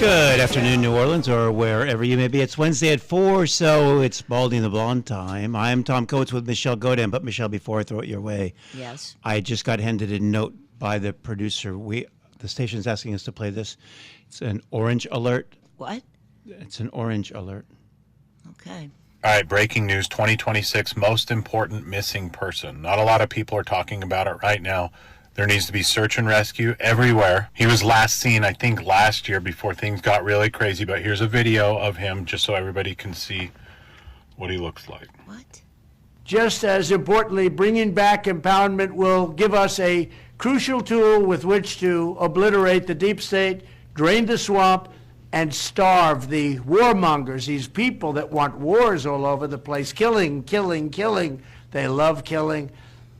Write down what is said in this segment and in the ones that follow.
Good afternoon, New Orleans, or wherever you may be. It's Wednesday at 4, so it's Baldy and The Blonde time. I'm Tom Coates with Michelle Godin, but Michelle, before I throw it your way, yes, I just got handed a note by the producer. The station's asking us to play this. It's an orange alert. What? It's an orange alert. Okay. All right, breaking news, 2026, most important missing person. Not a lot of people are talking about it right now. There needs to be search and rescue everywhere. He was last seen, I think, last year before things got really crazy, but here's a video of him just so everybody can see what he looks like. What? Just as importantly, bringing back empowerment will give us a crucial tool with which to obliterate the deep state, drain the swamp, and starve the warmongers, these people that want wars all over the place, killing. They love killing.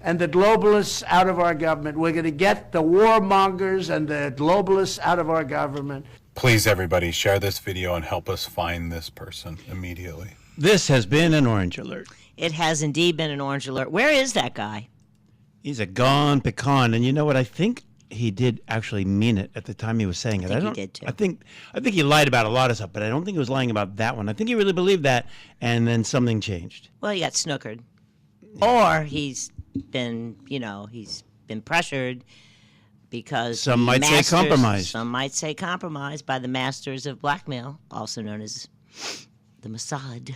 And the globalists out of our government. We're going to get the warmongers and the globalists out of our government. Please, everybody, share this video and help us find this person immediately. This has been an orange alert. It has indeed been an orange alert. Where is that guy? He's a gone pecan, and you know what? I think he did actually mean it at the time he was saying it. I think he did too. I think he lied about a lot of stuff, but I don't think he was lying about that one. I think he really believed that, and then something changed. Well, he got snookered. Or he's been pressured because Some might say compromised. Some might say compromised by the masters of blackmail, also known as the Mossad.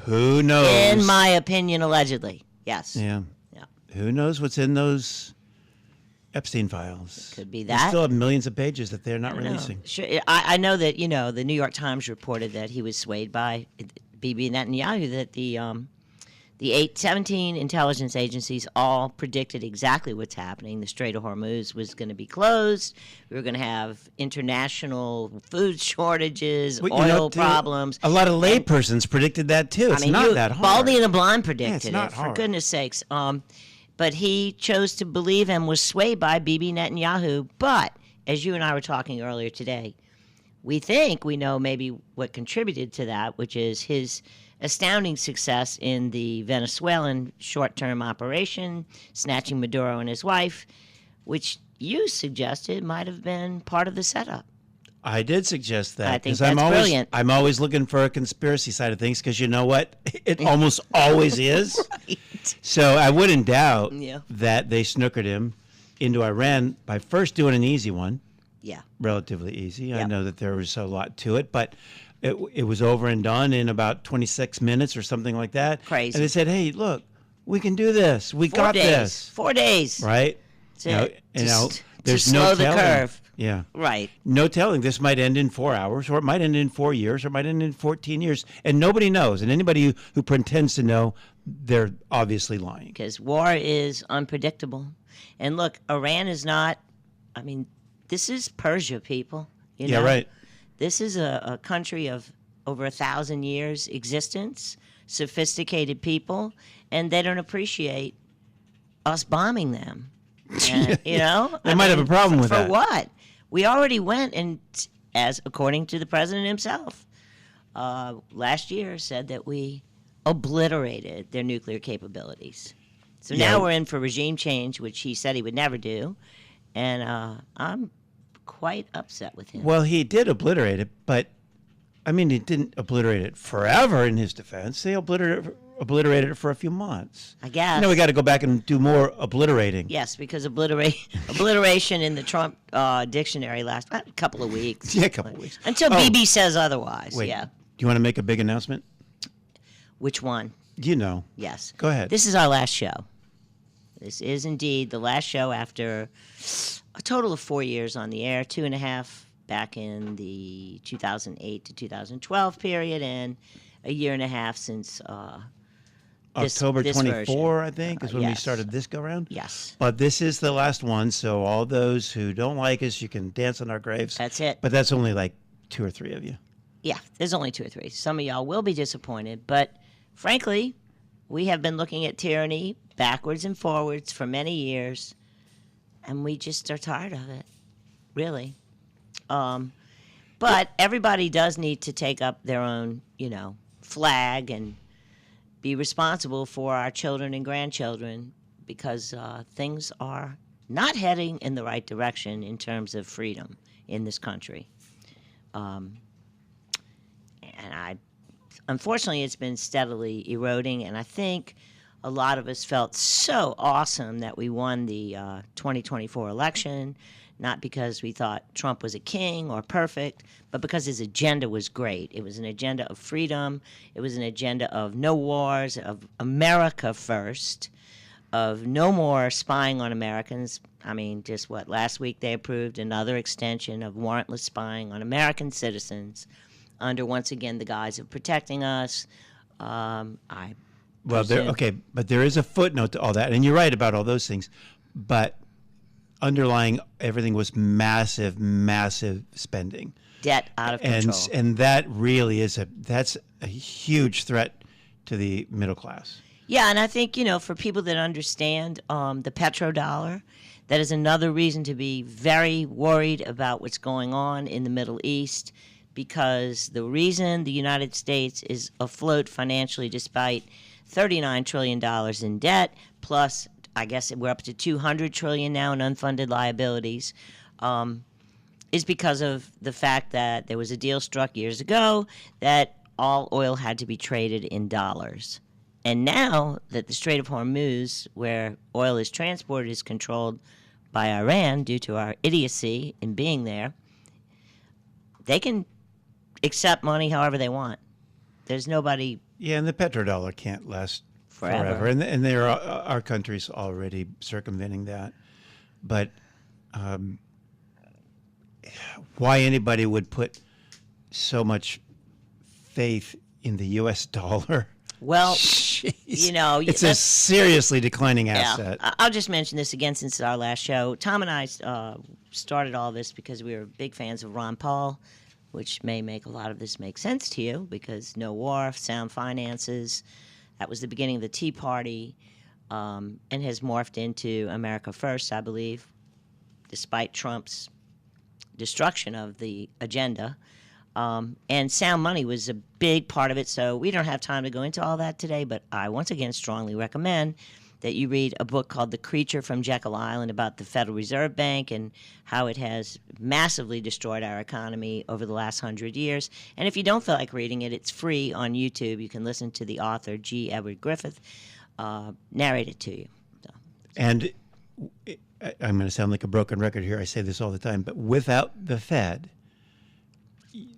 Who knows? In my opinion, allegedly. Yes. Yeah. Who knows what's in those Epstein files? Could be They that. still have millions of pages that they're not releasing. Sure. I know that, the New York Times reported that he was swayed by Bibi Netanyahu, that the 17 intelligence agencies all predicted exactly what's happening. The Strait of Hormuz was going to be closed. We were going to have international food shortages, oil problems. A lot of laypersons predicted that too. It's not that hard. Baldy and The Blonde predicted it's not it, hard. for goodness sakes. But he chose to believe and was swayed by Bibi Netanyahu. But, as you and I were talking earlier today, we think we know maybe what contributed to that, which is his astounding success in the Venezuelan short-term operation, snatching Maduro and his wife, which you suggested might have been part of the setup. I did suggest that. I think 'cause that's brilliant. I'm always looking for a conspiracy side of things because you know what? It almost always is. Right. So I wouldn't doubt Yeah. that they snookered him into Iran by first doing an easy one. Yeah. Relatively easy. I Yep. know that there was a lot to it, but it was over and done in about 26 minutes or something like that. Crazy. And they said, hey, look, we can do this. We 4 got days. this. 4 days. Right? That's it. There's to no slow the telling. curve. Yeah. Right. No telling. This might end in 4 hours, or it might end in 4 years, or it might end in 14 years. And nobody knows. And anybody who pretends to know, they're obviously lying. Because war is unpredictable. And look, Iran is not, this is Persia, people. Yeah, right. This is a country of over 1,000 years existence, sophisticated people, and they don't appreciate us bombing them. And, They might have a problem with that. For what? We already went and, as according to the president himself, last year said that we obliterated their nuclear capabilities. So now we're in for regime change, which he said he would never do, and I'm quite upset with him. Well, he did obliterate it, but, he didn't obliterate it forever in his defense. They obliterated it for a few months. I guess. We got to go back and do more obliterating. Yes, because obliteration in the Trump dictionary last a couple of weeks. Yeah, a couple of weeks. Until BB says otherwise. Wait, yeah. do you want to make a big announcement? Which one? You know. Yes. Go ahead. This is our last show. This is indeed the last show after a total of 4 years on the air, 2.5 back in the 2008 to 2012 period, and a year and a half since October this 24, version. I think, is when we Yes. started this go-round. Yes. But this is the last one, so all those who don't like us, you can dance on our graves. That's it. But that's only like 2 or 3 of you. Yeah, there's only 2 or 3. Some of y'all will be disappointed, but frankly, we have been looking at tyranny backwards and forwards for many years, and we just are tired of it, really. But everybody does need to take up their own, flag and be responsible for our children and grandchildren, because things are not heading in the right direction in terms of freedom in this country. Unfortunately, it's been steadily eroding, and I think a lot of us felt so awesome that we won the 2024 election, not because we thought Trump was a king or perfect, but because his agenda was great. It was an agenda of freedom. It was an agenda of no wars, of America first, of no more spying on Americans. I mean, just last week they approved another extension of warrantless spying on American citizens under, once again, the guise of protecting us. But there is a footnote to all that, and you're right about all those things, but underlying everything was massive spending, debt out of control, and that really that's a huge threat to the middle class. Yeah, and I think, for people that understand the petrodollar, that is another reason to be very worried about what's going on in the Middle East, because the reason the United States is afloat financially despite $39 trillion in debt, plus I guess we're up to $200 trillion now in unfunded liabilities, is because of the fact that there was a deal struck years ago that all oil had to be traded in dollars. And now that the Strait of Hormuz, where oil is transported, is controlled by Iran due to our idiocy in being there, they can accept money however they want. There's nobody... Yeah, and the petrodollar can't last forever. And there are countries already circumventing that. But why anybody would put so much faith in the U.S. dollar? Well, Jeez. It's a seriously declining asset. Yeah, I'll just mention this again since it's our last show. Tom and I started all this because we were big fans of Ron Paul, which may make a lot of this make sense to you, because no war, sound finances, that was the beginning of the Tea Party, and has morphed into America First, I believe, despite Trump's destruction of the agenda. And sound money was a big part of it, so we don't have time to go into all that today, but I once again strongly recommend that you read a book called The Creature from Jekyll Island about the Federal Reserve Bank and how it has massively destroyed our economy over the last 100 years. And if you don't feel like reading it, it's free on YouTube. You can listen to the author, G. Edward Griffith, narrate it to you. So. And I'm going to sound like a broken record here. I say this all the time, but without the Fed,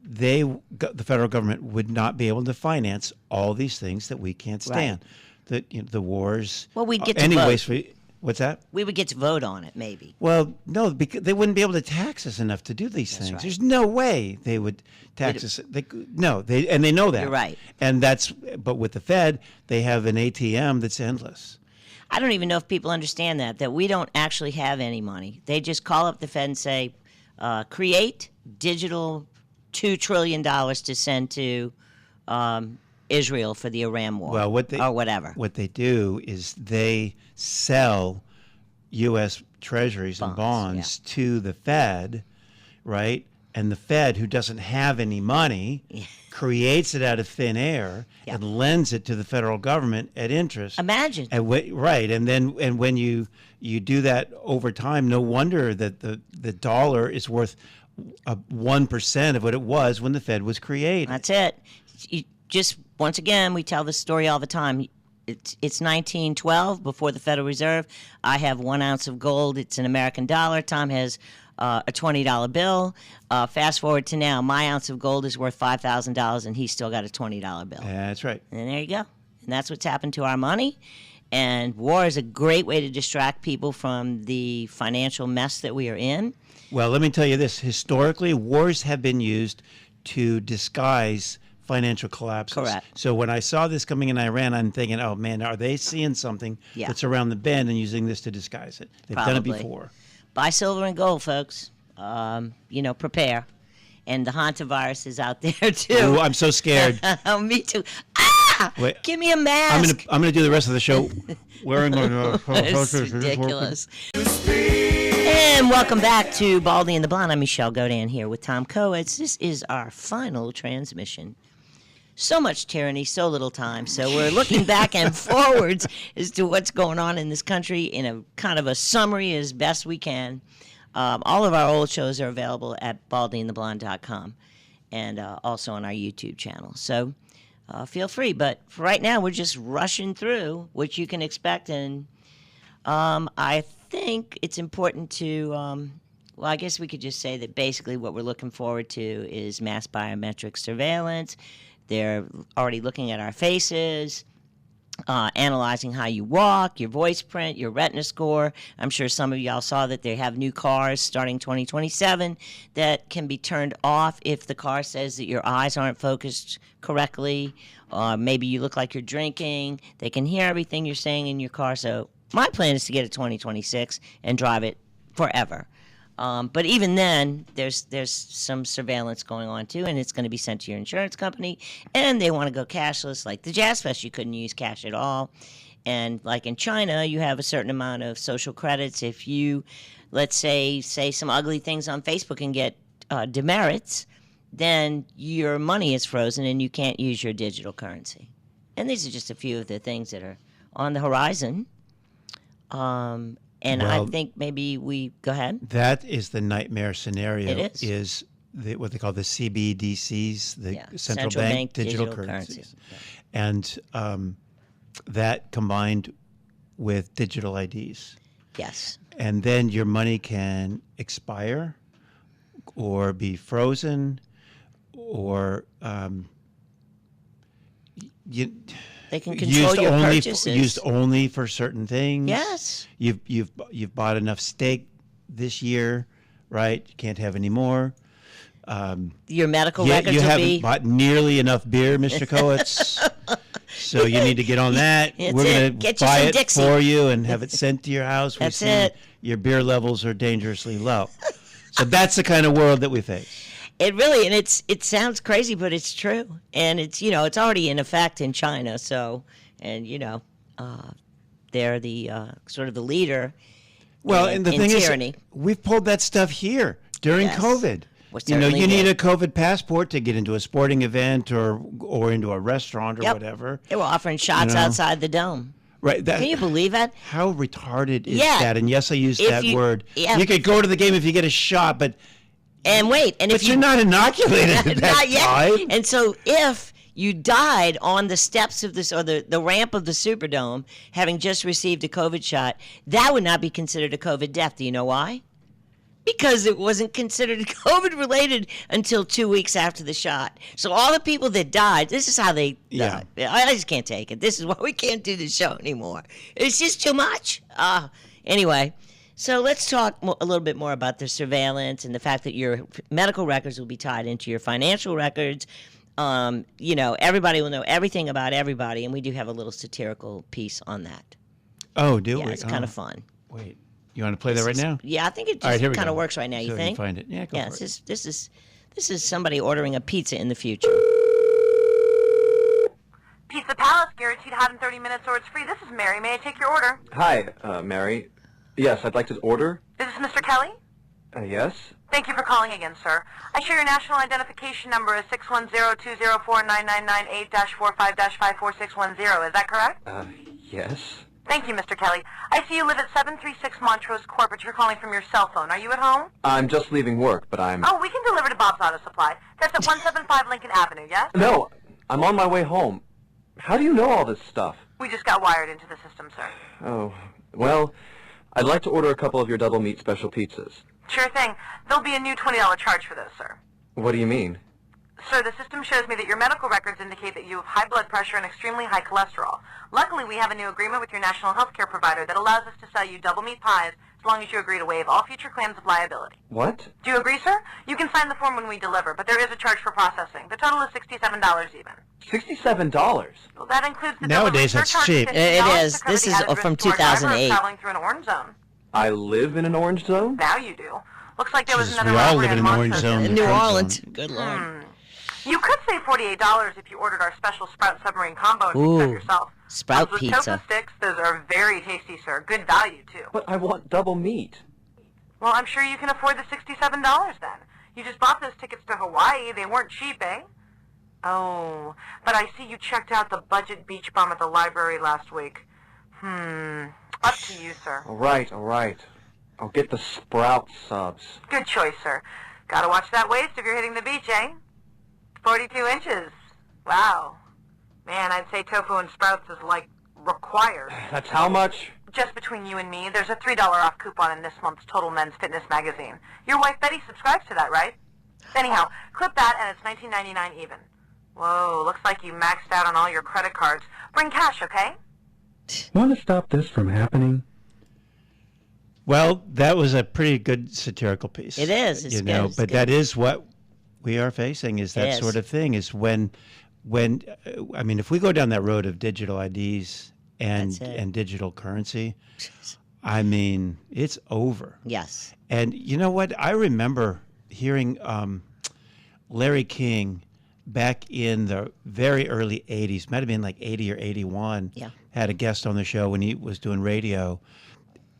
the federal government would not be able to finance all these things that we can't stand. Right. The wars. Well, we'd get to vote. What's that? We would get to vote on it, maybe. Well, no, because they wouldn't be able to tax us enough to do these things. Right. There's no way they would tax us. They know that. You're right. But with the Fed, they have an ATM that's endless. I don't even know if people understand that we don't actually have any money. They just call up the Fed and say, create digital $2 trillion to send to Israel for the Iran war, or whatever. What they do is they sell U.S. treasuries and bonds to the Fed, right? And the Fed, who doesn't have any money, creates it out of thin air and lends it to the federal government at interest. Imagine. Right. And when you do that over time, no wonder that the dollar is worth 1% of what it was when the Fed was created. That's it. Just once again, we tell this story all the time. It's 1912 before the Federal Reserve. I have 1 ounce of gold. It's an American dollar. Tom has a $20 bill. Fast forward to now, my ounce of gold is worth $5,000, and he's still got a $20 bill. That's right. And there you go. And that's what's happened to our money. And war is a great way to distract people from the financial mess that we are in. Well, let me tell you this. Historically, wars have been used to disguise financial collapses. Correct. So when I saw this coming in Iran, I'm thinking, oh, man, are they seeing something that's around the bend and using this to disguise it? They've done it before. Buy silver and gold, folks. Prepare. And the hantavirus is out there, too. Ooh, I'm so scared. Oh, me too. Ah! Wait, give me a mask. I'm gonna do the rest of the show wearing It's ridiculous. And welcome back to Baldy and the Blonde. I'm Michelle Godin here with Tom Coates. This is our final transmission. so much tyranny, so little time. So we're looking back and forwards as to what's going on in this country in a kind of a summary as best we can. All of our old shows are available at baldyandtheblonde.com and also on our YouTube channel. So feel free. But for right now, we're just rushing through, which you can expect. And I think it's important to, well, I guess we could just say that basically what we're looking forward to is mass biometric surveillance. They're already looking at our faces, analyzing how you walk, your voice print, your retina score. I'm sure some of y'all saw that they have new cars starting 2027 that can be turned off if the car says that your eyes aren't focused correctly. Maybe you look like you're drinking. They can hear everything you're saying in your car. So my plan is to get a 2026 and drive it forever. But even then, there's some surveillance going on too, and it's going to be sent to your insurance company. And they want to go cashless. Like the Jazz Fest, you couldn't use cash at all. And like in China, you have a certain amount of social credits. If you, let's say some ugly things on Facebook and get demerits, then your money is frozen and you can't use your digital currency. And these are just a few of the things that are on the horizon. And Well, I think maybe we go ahead. That is the nightmare scenario. It is. What they call the CBDCs, the Yeah, central bank digital currencies. Yeah. And that combined with digital IDs. Yes. And then your money can expire or be frozen or They can control your purchases. Used only for certain things. Yes. You've bought enough steak this year, right? You can't have any more. Your medical You records will haven't be. bought nearly enough beer, Mr. Coates. So you need to get on that. That's We're it. going to Get you buy some it Dixie. for you and have it sent to your house. That's we see it. Your beer levels are dangerously low. So that's the kind of world that we face. It really, and it sounds crazy, but it's true, and it's it's already in effect in China. So, and they're the sort of the leader. Well, in, and the in thing tyranny. is, we've pulled that stuff here during Yes. COVID. We You know, certainly you need did. a COVID passport to get into a sporting event or into a restaurant or Yep. whatever. They were offering shots know. outside the dome. Right? That, Can you believe that? How retarded is Yeah. that? And yes, I used If that you- word. yeah. You could go to the game if you get a shot, but And wait, and if you're not inoculated at that not yet. time. And so if you died on the steps of this or the ramp of the Superdome, having just received a COVID shot, that would not be considered a COVID death. Do you know why? Because it wasn't considered COVID related until 2 weeks after the shot. So all the people that died, this is how they died. I just can't take it. This is why we can't do this show anymore. It's just too much. Anyway, so let's talk a little bit more about the surveillance and the fact that your medical records will be tied into your financial records. Everybody will know everything about everybody, and we do have a little satirical piece on that. Oh, do Yeah, we? it's kind of fun. Wait, you want to play that right now? Yeah, I think it All right, just here we kind of go. works right now. So You I think? can find it. Yeah, go Yeah, for it. this is somebody ordering a pizza in the future. Pizza Palace, guaranteed hot in 30 minutes or it's free. This is Mary. May I take your order? Hi, Mary. Yes, I'd like to order. Is this Mr. Kelly? Yes? Thank you for calling again, sir. I show your national identification number is 610-204-999-8-45-54610. Is that correct? Yes. Thank you, Mr. Kelly. I see you live at 736 Montrose Court, but you're calling from your cell phone. Are you at home? I'm just leaving work, but I'm... Oh, we can deliver to Bob's Auto Supply. That's at 175 Lincoln Avenue, yes? No, I'm on my way home. How do you know all this stuff? We just got wired into the system, sir. Oh, well, I'd like to order a couple of your double meat special pizzas. Sure thing. There'll be a new $20 charge for those, sir. What do you mean? Sir, the system shows me that your medical records indicate that you have high blood pressure and extremely high cholesterol. Luckily, we have a new agreement with your national health care provider that allows us to sell you double meat pies as long as you agree to waive all future claims of liability. What? Do you agree, sir? You can sign the form when we deliver, but there is a charge for processing. The total is $67 even. $67? Well, that includes the Nowadays, delivery that's surcharge cheap. of $50 It is. to cover This the is added risk from to our driver 2008. traveling through an orange zone. I live in an orange zone? Now you do. Looks like there was Jesus, another we all robbery live in on an orange Montrose zone. Ave. In New Trump Orleans. zone. Good Lord. You could save $48 if you ordered our special Sprout Submarine combo and picked it Ooh, up yourself. Sprout Comes with pizza. tofu sticks. Those are very tasty, sir. Good value, too. But I want double meat. Well, I'm sure you can afford the $67 then. You just bought those tickets to Hawaii. They weren't cheap, eh? Oh, but I see you checked out the budget beach bum at the library last week. Up to you, sir. All right. I'll get the Sprout subs. Good choice, sir. Gotta watch that waist if you're hitting the beach, eh? 42 inches. Wow. Man, I'd say tofu and sprouts is, like, required. That's how much? Just between you and me, there's a $3 off coupon in this month's Total Men's Fitness magazine. Your wife Betty subscribes to that, right? Anyhow, clip that and it's $19.99 even. Whoa, looks like you maxed out on all your credit cards. Bring cash, okay? Want to stop this from happening? Well, that was a pretty good satirical piece. It is. It's you know, good. but that is what we are facing, is that sort of thing, is when I mean, if we go down that road of digital IDs and digital currency, I mean, it's over. Yes. And you know what? I remember hearing Larry King back in the very early 80s, might have been like 80 or 81, had a guest on the show when he was doing radio,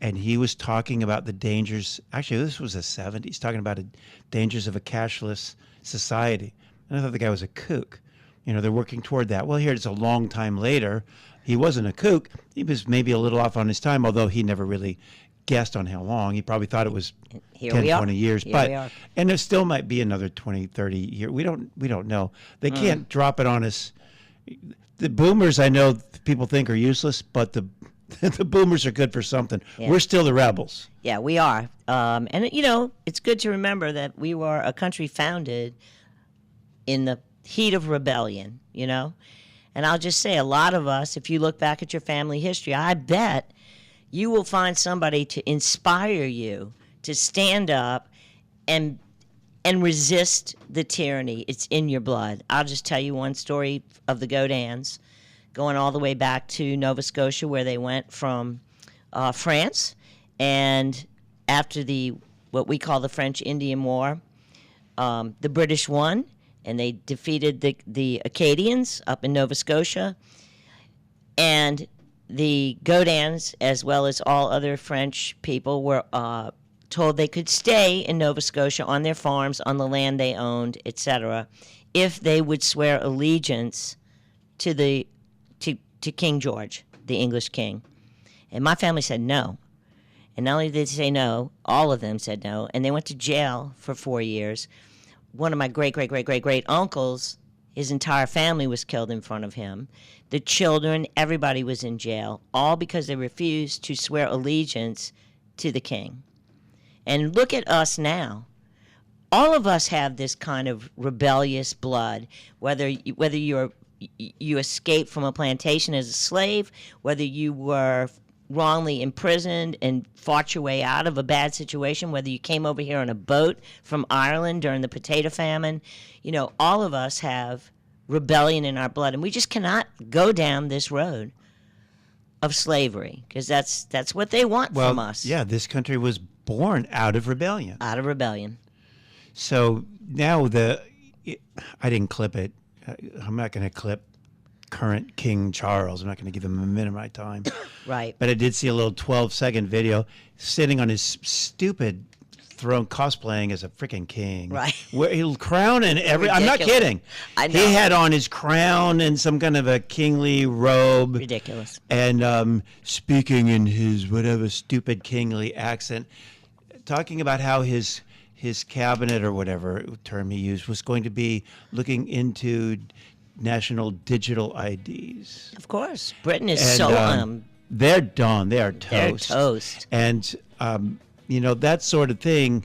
and he was talking about the dangers. Actually, this was the 70s, talking about the dangers of a cashless society. And I thought the guy was a kook. You know, they're working toward that. Well, here it's a long time later. He wasn't a kook. He was maybe a little off on his time, although he never really guessed on how long. He probably thought it was 10, 20 years. And there still might be another 20, 30 years. We don't know. They can't drop it on us. The boomers, I know people think are useless, but the boomers are good for something. Yeah. We're still the rebels. Yeah, we are. And, you know, it's good to remember that we were a country founded in the heat of rebellion, you know? And I'll just say, a lot of us, if you look back at your family history, I bet you will find somebody to inspire you to stand up and resist the tyranny. It's in your blood. I'll just tell you one story of the Godans, going all the way back to Nova Scotia, where they went from France. And after what we call the French Indian War, the British won, and they defeated the Acadians up in Nova Scotia. And the Godans, as well as all other French people, were told they could stay in Nova Scotia on their farms, on the land they owned, etc., if they would swear allegiance to King George, the English king. And my family said no. And not only did they say no, all of them said no, and they went to jail for 4 years. One of my great uncles, his entire family was killed in front of him. The children, everybody was in jail, all because they refused to swear allegiance to the king. And look at us now. All of us have this kind of rebellious blood, whether you escaped from a plantation as a slave, whether you were wrongly imprisoned and fought your way out of a bad situation, whether you came over here on a boat from Ireland during the potato famine. You know, all of us have rebellion in our blood, and we just cannot go down this road of slavery, because that's what they want from us. Yeah, this country was born out of rebellion. Out of rebellion. So now I didn't clip it. I'm not going to clip current King Charles. I'm not going to give him a minute of my time. Right. But I did see a little 12-second video sitting on his stupid throne cosplaying as a freaking king. Right. Where he'll crown and I'm not kidding. I know. He had on his crown and some kind of a kingly robe. Ridiculous. And speaking in his whatever stupid kingly accent, talking about how his cabinet, or whatever term he used, was going to be looking into national digital IDs. Of course. Britain is they're done. They are toast. They're toast. And, you know, that sort of thing,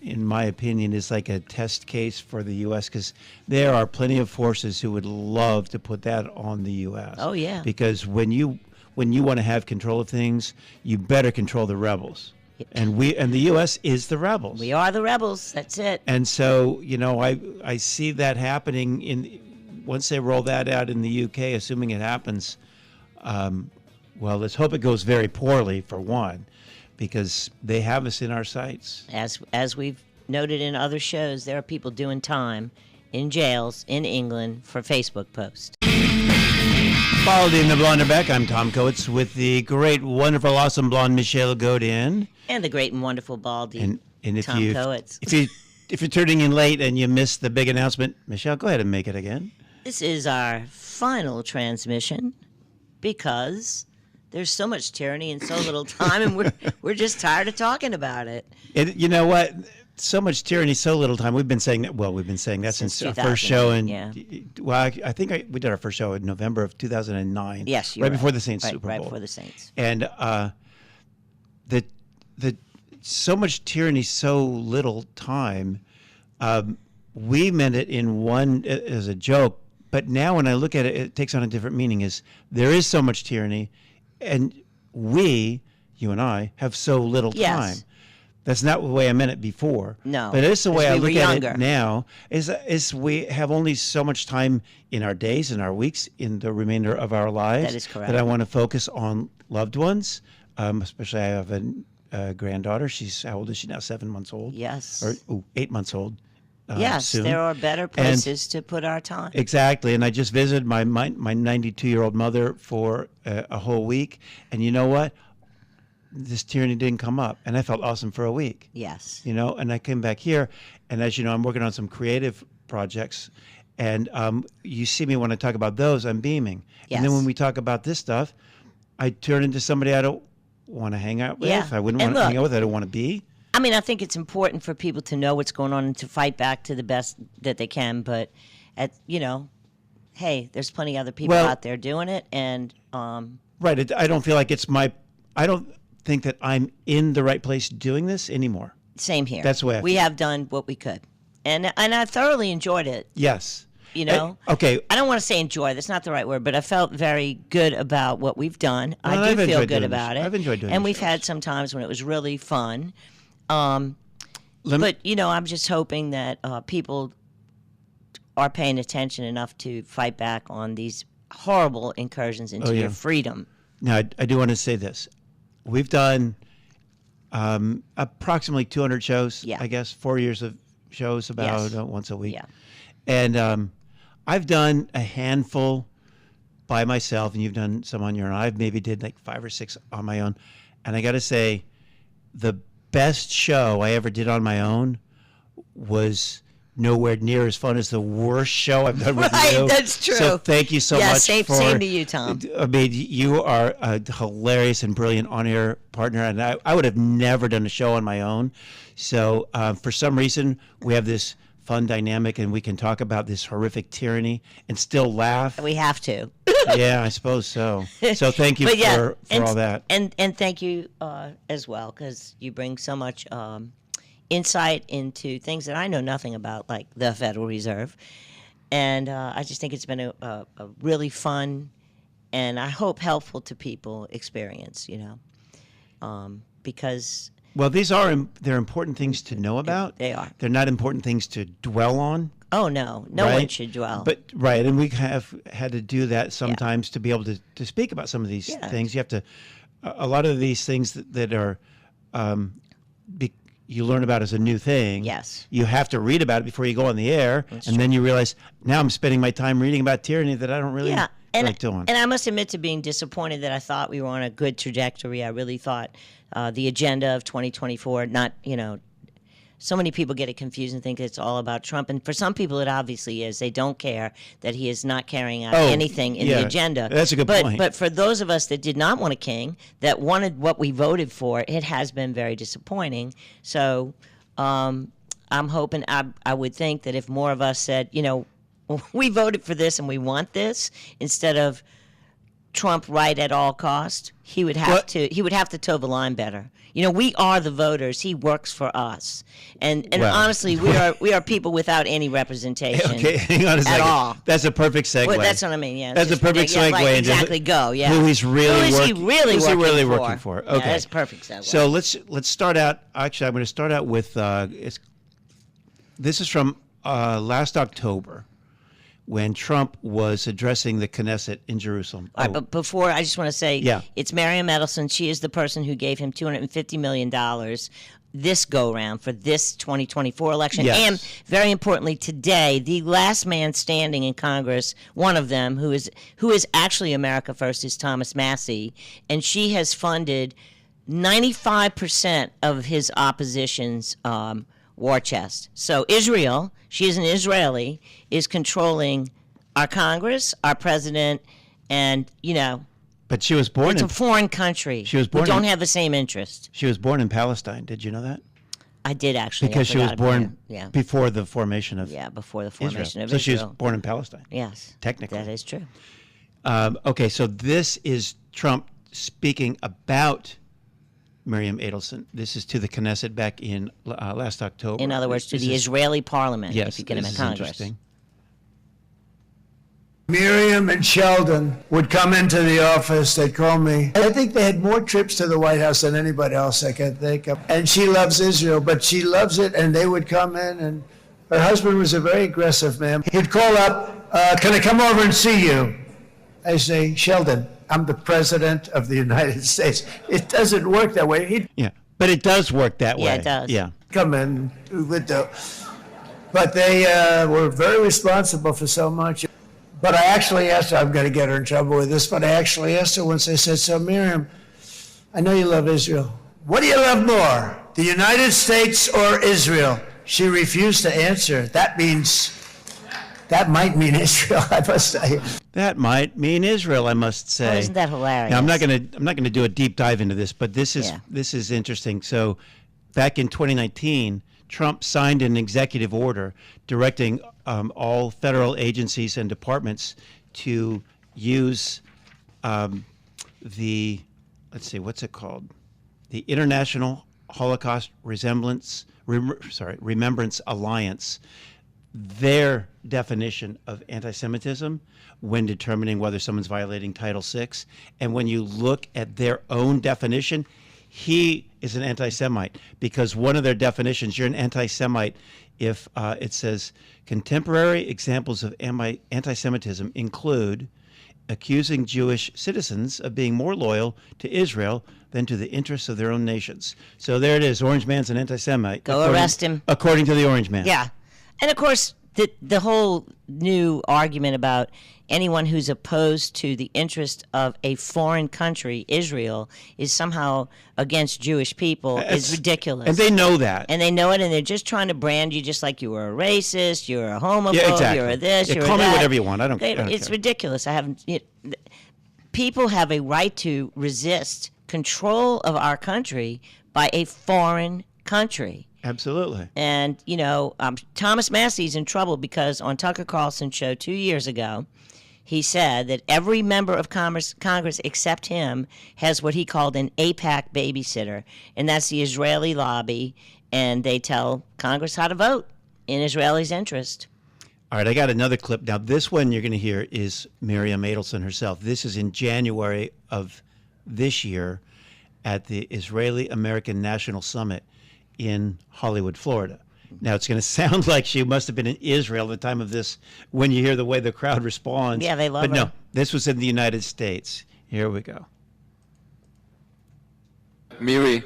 in my opinion, is like a test case for the U.S., because there are plenty of forces who would love to put that on the U.S. Oh, yeah. Because when you want to have control of things, you better control the rebels. And the U.S. is the rebels. We are the rebels. That's it. And so, you know, I see that happening once they roll that out in the U.K., assuming it happens. Well, let's hope it goes very poorly, for one, because they have us in our sights. As we've noted in other shows, there are people doing time in jails in England for Facebook posts. Baldy and The Blonde are back. I'm Tom Coates with the great, wonderful, awesome blonde Michelle Godin. And the great and wonderful Baldy, and if Tom Coates. If you're turning in late and you missed the big announcement, Michelle, go ahead and make it again. This is our final transmission because there's so much tyranny in so little time, and we're just tired of talking about it. You know what? So much tyranny, so little time. We've been saying that. Well, we've been saying that since our first show. I think we did our first show in November of 2009. Yes, right before the Saints Super Bowl. Right before the Saints. And the so much tyranny, so little time. We meant it in one as a joke, but now when I look at it, it takes on a different meaning. Is there is so much tyranny, and you and I, have so little time. That's not the way I meant it before. No, but it's the way I look at younger. it now. Is we have only so much time in our days, in our weeks, in the remainder of our lives. That is correct. That I want to focus on loved ones. Especially, I have a granddaughter. She's, how old is she now? 7 months old. Yes. Or 8 months old. Yes, soon. there are better places to put our time. Exactly, and I just visited my 92-year-old mother for a whole week, and you know what? This tyranny didn't come up, and I felt awesome for a week. Yes. You know, and I came back here, and as you know, I'm working on some creative projects, and you see me when I talk about those, I'm beaming. Yes. And then when we talk about this stuff, I turn into somebody I don't want to hang out with. Yeah. I wouldn't want to hang out with. I don't want to be. I mean, I think it's important for people to know what's going on and to fight back to the best that they can. But, hey, there's plenty of other people out there doing it. And right, I don't feel like I don't think that I'm in the right place doing this anymore. Same here. That's the way I we feel. have done what we could. And I thoroughly enjoyed it. Yes. You know? Okay. I don't want to say enjoy. That's not the right word. But I felt very good about what we've done. Well, I do I've feel enjoyed good doing about this. it. I've enjoyed doing And these we've shows. had some times when it was really fun. But, I'm just hoping that people are paying attention enough to fight back on these horrible incursions into your freedom. Now, I do want to say this. We've done approximately 200 shows, I guess, 4 years of shows about once a week. Yeah. And I've done a handful by myself, and you've done some on your own. I've maybe did like 5 or 6 on my own. And I got to say, the best show I ever did on my own was nowhere near as fun as the worst show I've done with you. Right, that's true. So thank you so much. Same to you, Tom. I mean, you are a hilarious and brilliant on-air partner, and I would have never done a show on my own. So for some reason, we have this fun dynamic, and we can talk about this horrific tyranny and still laugh. We have to. Yeah, I suppose so. So thank you for all that. And thank you as well, because you bring so much insight into things that I know nothing about, like the Federal Reserve. And I just think it's been a really fun and I hope helpful to people experience, because... Well, they're important things to know about. They are. They're not important things to dwell on. Oh, no. No one should dwell. But right, and we have had to do that sometimes to be able to speak about some of these things. You have to, a lot of these things that are, you learn about as a new thing. Yes. You have to read about it before you go on the air, then you realize, now I'm spending my time reading about tyranny that I don't really like doing. And I must admit to being disappointed that I thought we were on a good trajectory. I really thought the agenda of 2024, so many people get it confused and think it's all about Trump. And for some people, it obviously is. They don't care that he is not carrying out anything in the agenda. That's a good point. But for those of us that did not want a king, that wanted what we voted for, it has been very disappointing. So I'm hoping, I would think that if more of us said, we voted for this and we want this, instead of Trump right at all cost, he would have to toe the line better. We are the voters. He works for us, and honestly, we are people without any representation. Okay, hang on a second. At all. That's a perfect segue. Well, that's what I mean. Yeah, that's a perfect segue. Right, exactly. Go. Yeah. Who he's really Who is he really working for? Yeah, Okay, that's a perfect segue. So let's start out. Actually, I'm going to start out with this is from last October, when Trump was addressing the Knesset in Jerusalem. All right, but before, I just want to say, it's Miriam Edelson. She is the person who gave him $250 million this go-round for this 2024 election. Yes. And very importantly, today, the last man standing in Congress, one of them, who is actually America First, is Thomas Massie. And she has funded 95% of his opposition's war chest. So Israel, she is an Israeli, is controlling our Congress, our president, and, But she was born it's in a foreign country. She was born We don't in- have the same interest. She was born in Palestine. Did you know that? I did actually. Because I she was forgot about born it. Yeah. before the formation of Before the Israel. formation of So she was Israel. born in Palestine. Yes. Technically. That is true. Okay, so this is Trump speaking about Miriam Adelson. This is to the Knesset back in last October. In other words, to This the is- Israeli parliament, Yes, if you get him this in is Congress. interesting. Miriam and Sheldon would come into the office. They'd call me. I think they had more trips to the White House than anybody else I can think of. And she loves Israel, but she loves it. And they would come in, and her husband was a very aggressive man. He'd call up, can I come over and see you? I say, Sheldon, I'm the president of the United States. It doesn't work that way. He'd Yeah, but it does work that way. Yeah, it does. Yeah. come in with the, but they were very responsible for so much. But I actually asked her, I'm going to get her in trouble with this, but I actually asked her once, I said, so Miriam, I know you love Israel. What do you love more, the United States or Israel? She refused to answer. That might mean Israel, I must say. That might mean Israel, I must say. Well, isn't that hilarious? Now, I'm not going to do a deep dive into this, but this is Yeah. this is interesting. So, back in 2019, Trump signed an executive order directing all federal agencies and departments to use the, let's see, what's it called? The International Holocaust Remembrance Alliance, their definition of anti-Semitism when determining whether someone's violating Title VI. And when you look at their own definition, he is an anti-Semite, because one of their definitions, you're an anti-Semite if it says contemporary examples of anti-Semitism include accusing Jewish citizens of being more loyal to Israel than to the interests of their own nations. So there it is. Orange Man's an anti-Semite. Go arrest him. According to the Orange Man. Yeah. And of course, the whole new argument about anyone who's opposed to the interest of a foreign country, Israel, is somehow against Jewish people is ridiculous. And they know that. And they know it, and they're just trying to brand you just like you were a racist, you're a homophobe, Yeah, exactly. you're a this, Yeah, you're a call me that. whatever you want. I don't It's care. ridiculous. People have a right to resist control of our country by a foreign country. Absolutely. And, Thomas Massey's in trouble because on Tucker Carlson's show 2 years ago, he said that every member of Congress except him has what he called an AIPAC babysitter, and that's the Israeli lobby, and they tell Congress how to vote in Israelis' interest. All right, I got another clip. Now, this one you're going to hear is Miriam Adelson herself. This is in January of this year at the Israeli-American National Summit in Hollywood, Florida. Now, it's going to sound like she must have been in Israel at the time of this when you hear the way the crowd responds. Yeah, they love But her. no, this was in the United States. Here we go. Miri,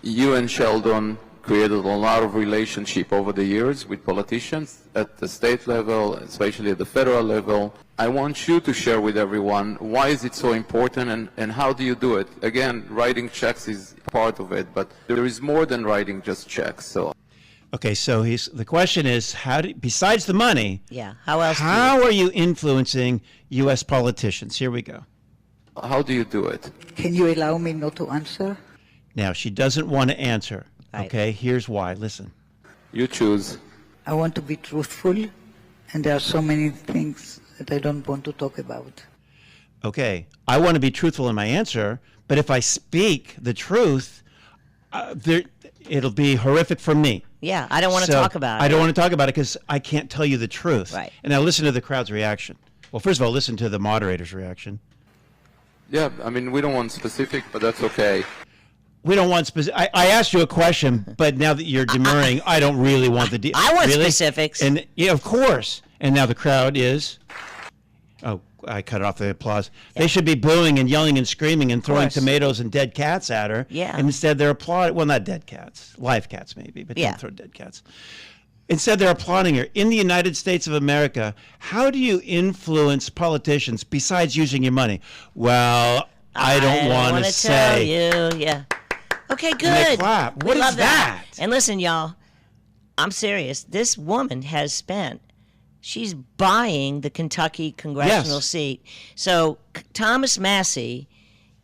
you and Sheldon created a lot of relationship over the years with politicians at the state level, especially at the federal level. I want you to share with everyone why is it so important and how do you do it? Again, writing checks is part of it, but there is more than writing just checks. So. Okay, so the question is, besides the money, how else? How are you influencing U.S. politicians? Here we go. How do you do it? Can you allow me not to answer? Now, she doesn't want to answer. Right. Okay, here's why. Listen. You choose. I want to be truthful, and there are so many things that I don't want to talk about. Okay, I want to be truthful in my answer, but if I speak the truth, it'll be horrific for me. Yeah, I don't want to talk about it. I don't want to talk about it because I can't tell you the truth. Right. And now listen to the crowd's reaction. Well, first of all, listen to the moderator's reaction. Yeah, I mean, we don't want specific, but that's okay. We don't want specific. I asked you a question, but now that you're demurring, I don't really want the. I want really? specifics. And yeah, of course. And now the crowd is. Oh, I cut off the applause. Yeah. They should be booing and yelling and screaming and throwing tomatoes and dead cats at her. Yeah. And instead they're applauding. Well, not dead cats, live cats maybe, but don't throw dead cats. Instead, they're applauding her. In the United States of America, how do you influence politicians besides using your money? Well, I don't want to say. Tell you, yeah. Okay, good. And they clap. What is that? And listen, y'all, I'm serious. This woman has spent She's buying the Kentucky congressional seat. So Thomas Massie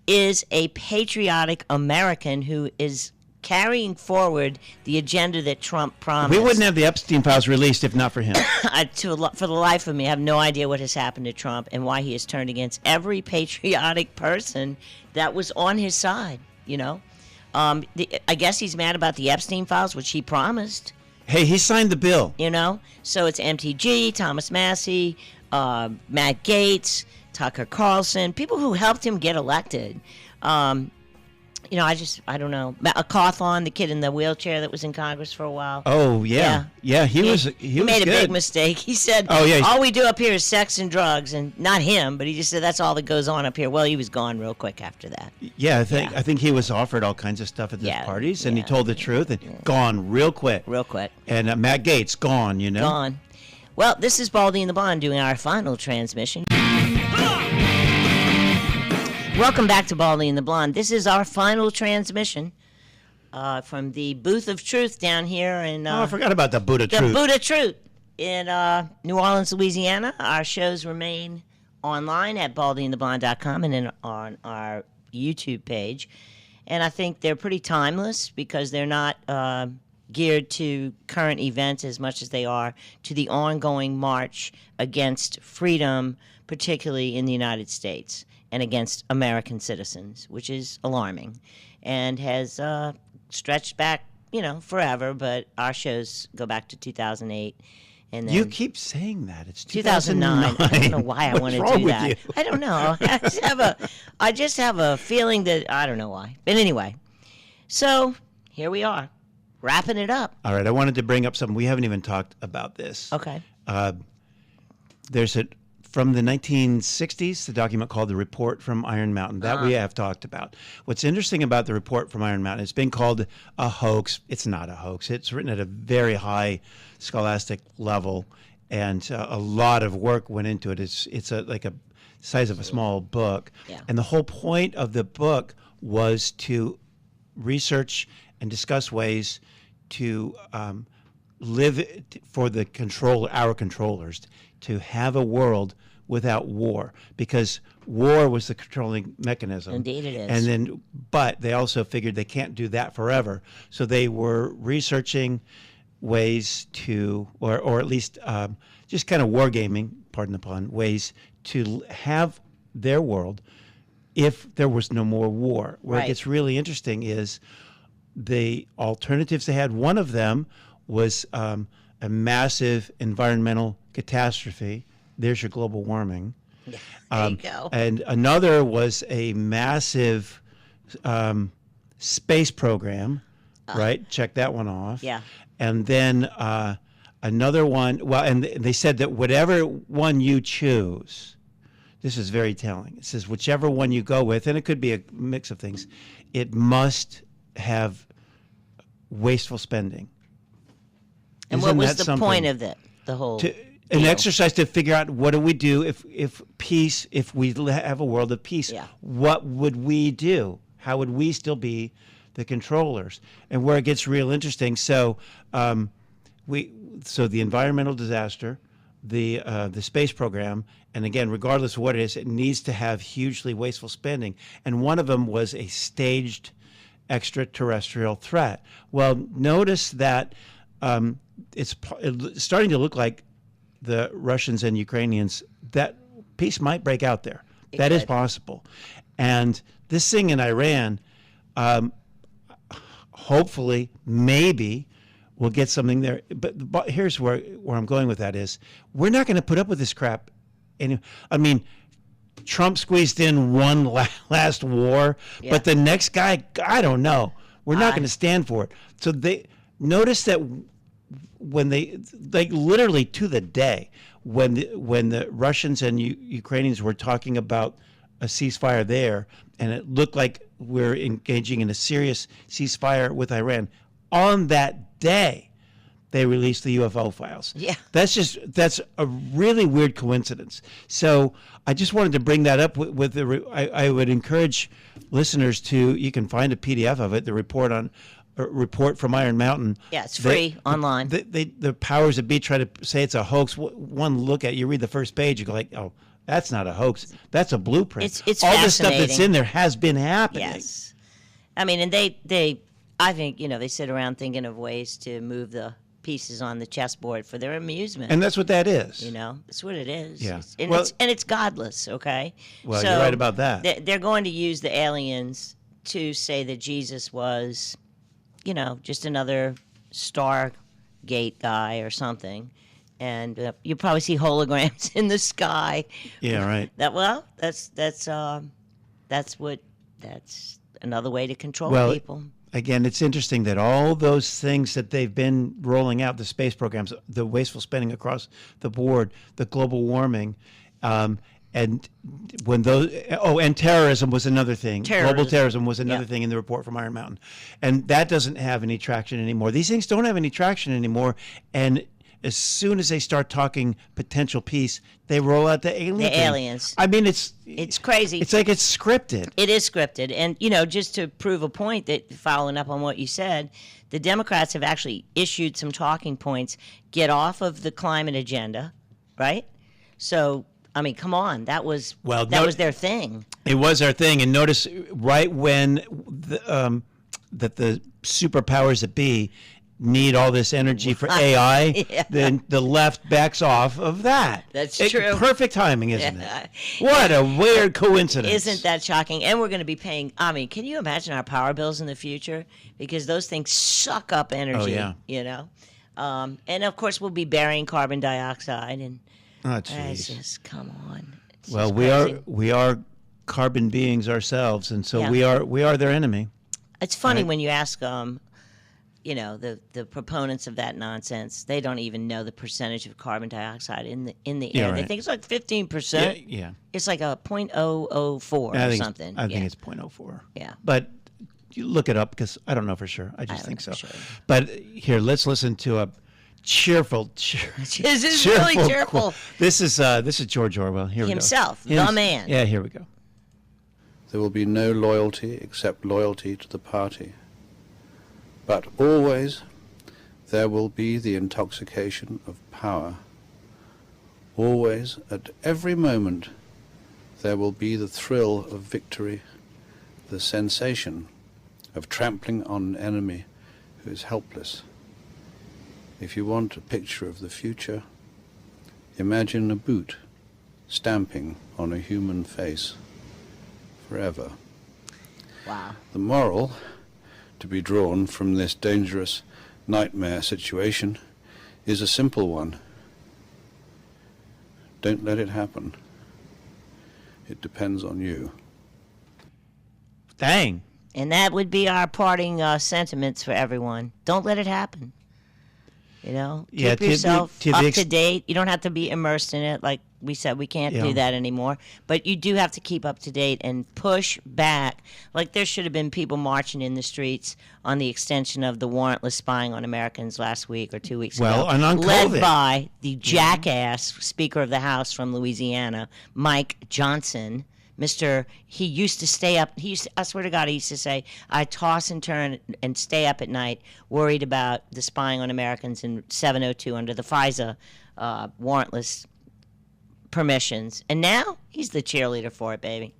is a patriotic American who is carrying forward the agenda that Trump promised. We wouldn't have the Epstein files released if not for him. For the life of me, I have no idea what has happened to Trump and why he has turned against every patriotic person that was on his side, you know. I guess he's mad about the Epstein files, which he promised. Hey, he signed the bill. You know, so it's MTG, Thomas Massie, Matt Gaetz, Tucker Carlson, people who helped him get elected. You know, I don't know. Cawthon, the kid in the wheelchair that was in Congress for a while. Oh, yeah. He was made a good. big mistake. He said, all we do up here is sex and drugs, and not him, but he just said that's all that goes on up here. Well, he was gone real quick after that. Yeah, I think he was offered all kinds of stuff at these parties, and he told the truth, and gone real quick. Real quick. And Matt Gaetz, gone, you know. Gone. Well, this is Baldy and the Blonde doing our final transmission. Welcome back to Baldy and the Blonde. This is our final transmission from the Booth of Truth down here in... I forgot about the Booth of Truth. The Booth of Truth in New Orleans, Louisiana. Our shows remain online at baldyandtheblonde.com and on our YouTube page. And I think they're pretty timeless because they're not geared to current events as much as they are to the ongoing march against freedom, particularly in the United States, and against American citizens, which is alarming and has stretched back, forever, but our shows go back to 2008. And then you keep saying that. It's 2009. I don't know why I want to do that. You? I don't know. I just have a feeling that I don't know why. But anyway, so here we are, wrapping it up. All right, I wanted to bring up something. We haven't even talked about this. Okay. There's from the 1960s, the document called The Report from Iron Mountain. That we have talked about. What's interesting about the Report from Iron Mountain, it's been called a hoax. It's not a hoax. It's written at a very high scholastic level, and a lot of work went into it. It's like a size of a small book. Yeah. And the whole point of the book was to research and discuss ways to live for our controllers, to have a world without war, because war was the controlling mechanism. Indeed it is. And then, but they also figured they can't do that forever. So they were researching ways to, or at least just kind of wargaming, pardon the pun, ways to have their world if there was no more war. Where Right. it gets really interesting is the alternatives they had. One of them was a massive environmental catastrophe. There's your global warming. Yeah, there you go. And another was a massive space program, right? Check that one off. Yeah. And then another one, and they said that whatever one you choose, this is very telling. It says whichever one you go with, and it could be a mix of things, it must have wasteful spending. And Isn't what was that the point something? of the whole An deal? exercise to figure out what do we do if we have a world of peace, Yeah. what would we do? How would we still be the controllers? And where it gets real interesting, so the environmental disaster, the space program, and again, regardless of what it is, it needs to have hugely wasteful spending. And one of them was a staged extraterrestrial threat. Well, notice that it's starting to look like the Russians and Ukrainians, that peace might break out there. That is possible. And this thing in Iran, hopefully, maybe we'll get something there. But here's where I'm going with that is, we're not going to put up with this crap. I mean, Trump squeezed in one last war, but the next guy, I don't know. We're not going to stand for it. So they notice that when they literally to the day when the Russians and Ukrainians were talking about a ceasefire there, and it looked like we're engaging in a serious ceasefire with Iran, on that day they released the UFO files. Yeah. That's a really weird coincidence. So I just wanted to bring that up I would encourage listeners you can find a PDF of it, the report report from Iron Mountain. Yeah, it's free online. The powers that be try to say it's a hoax. One look at it, you read the first page, you go like, oh, that's not a hoax. That's a blueprint. It's all this stuff that's in there has been happening. Yes. I mean, and I think, they sit around thinking of ways to move the pieces on the chessboard for their amusement. And that's what that is. That's what it is. Yeah. It's godless, okay? Well, so you're right about that. They're going to use the aliens to say that Jesus was, just another Stargate guy or something. And you probably see holograms in the sky. Yeah, right. That's another way to control people. Again, it's interesting that all those things that they've been rolling out, the space programs, the wasteful spending across the board, the global warming, and when those, and terrorism was another thing. Global terrorism was another thing in the report from Iron Mountain. And that doesn't have any traction anymore. These things don't have any traction anymore. And as soon as they start talking potential peace, they roll out the aliens. I mean, it's crazy. It's like it's scripted. It is scripted. And, just to prove a point, that following up on what you said, the Democrats have actually issued some talking points. Get off of the climate agenda, right? So, I mean, come on. That was their thing. It was their thing. And notice right when that the superpowers that be need all this energy for AI, then the left backs off of that. That's true. Perfect timing, isn't it? What a weird coincidence. Isn't that shocking? And we're going to be paying, can you imagine our power bills in the future? Because those things suck up energy, and of course we'll be burying carbon dioxide and just come on. Well, we are carbon beings ourselves, and so we are their enemy. It's funny when you ask the proponents of that nonsense, they don't even know the percentage of carbon dioxide in the air. They think it's like 15%. Yeah. It's like a 0.004 or something. I think it's 0.04. Yeah. But you look it up because I don't know for sure. I just think so. Sure. But here, let's listen to a cheerful. This is really cheerful. This is George Orwell. Here himself, we go. the man. Yeah, here we go. There will be no loyalty except loyalty to the party. But always there will be the intoxication of power. Always, at every moment, there will be the thrill of victory, the sensation of trampling on an enemy who is helpless. If you want a picture of the future, imagine a boot stamping on a human face forever. Wow. The moral to be drawn from this dangerous nightmare situation is a simple one. Don't let it happen. It depends on you. Dang. And that would be our parting sentiments for everyone. Don't let it happen. Keep yourself up to date. You don't have to be immersed in it. Like we said, we can't do that anymore. But you do have to keep up to date and push back. Like there should have been people marching in the streets on the extension of the warrantless spying on Americans last week or 2 weeks ago. And on led COVID. by the jackass Speaker of the House from Louisiana, Mike Johnson. He used to stay up. I swear to God, he used to say, I toss and turn and stay up at night, worried about the spying on Americans in 702 under the FISA warrantless permissions. And now he's the cheerleader for it, baby.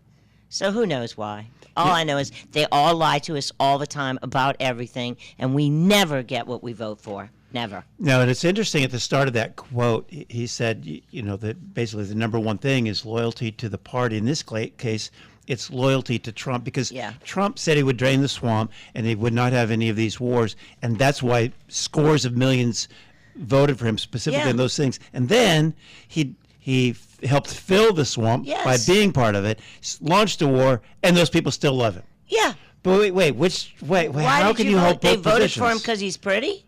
So who knows why? All I know is they all lie to us all the time about everything, and we never get what we vote for. Never. No, and it's interesting at the start of that quote, he said, that basically the number one thing is loyalty to the party. In this case, it's loyalty to Trump because Trump said he would drain the swamp and he would not have any of these wars. And that's why scores of millions voted for him specifically in those things. And then he helped fill the swamp by being part of it, launched a war, and those people still love him. Yeah. But wait, how can you hold both They voted positions? for him because he's pretty?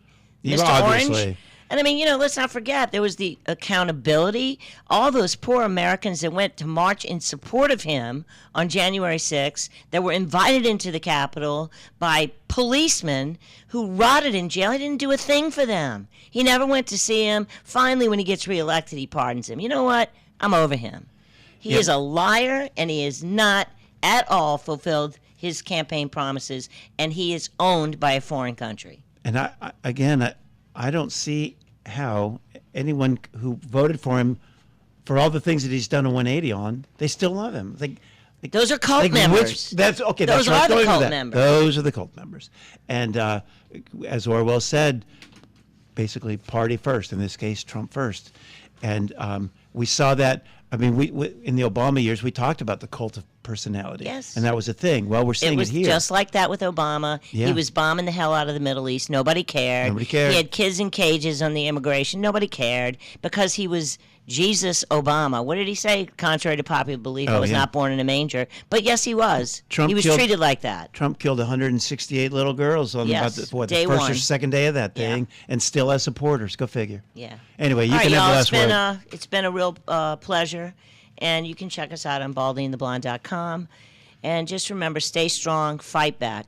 Yeah, Mr. obviously. Orange? And I mean, let's not forget, there was the accountability. All those poor Americans that went to march in support of him on January 6th, that were invited into the Capitol by policemen who rotted in jail. He didn't do a thing for them. He never went to see him. Finally, when he gets reelected, he pardons him. You know what? I'm over him. He is a liar, and he has not at all fulfilled his campaign promises, and he is owned by a foreign country. And I don't see how anyone who voted for him, for all the things that he's done a 180 on, they still love him. Those are cult members. That's okay. Those are the cult members. Those are the cult members. And as Orwell said, basically party first. In this case, Trump first. And we saw that. I mean, we in the Obama years, we talked about the cult of personality. Yes. And that was a thing. Well, we're seeing it here. It was just like that with Obama. Yeah. He was bombing the hell out of the Middle East. Nobody cared. Nobody cared. He had kids in cages on the immigration. Nobody cared because he was Jesus Obama. What did he say? Contrary to popular belief, I was not born in a manger. But yes, he was. He was treated like that. Trump killed 168 little girls on the first or second day of that thing, and still has supporters. Go figure. Yeah. Anyway, you can have the last word. It's been a real pleasure, and you can check us out on baldyandtheblonde.com. And just remember, stay strong, fight back.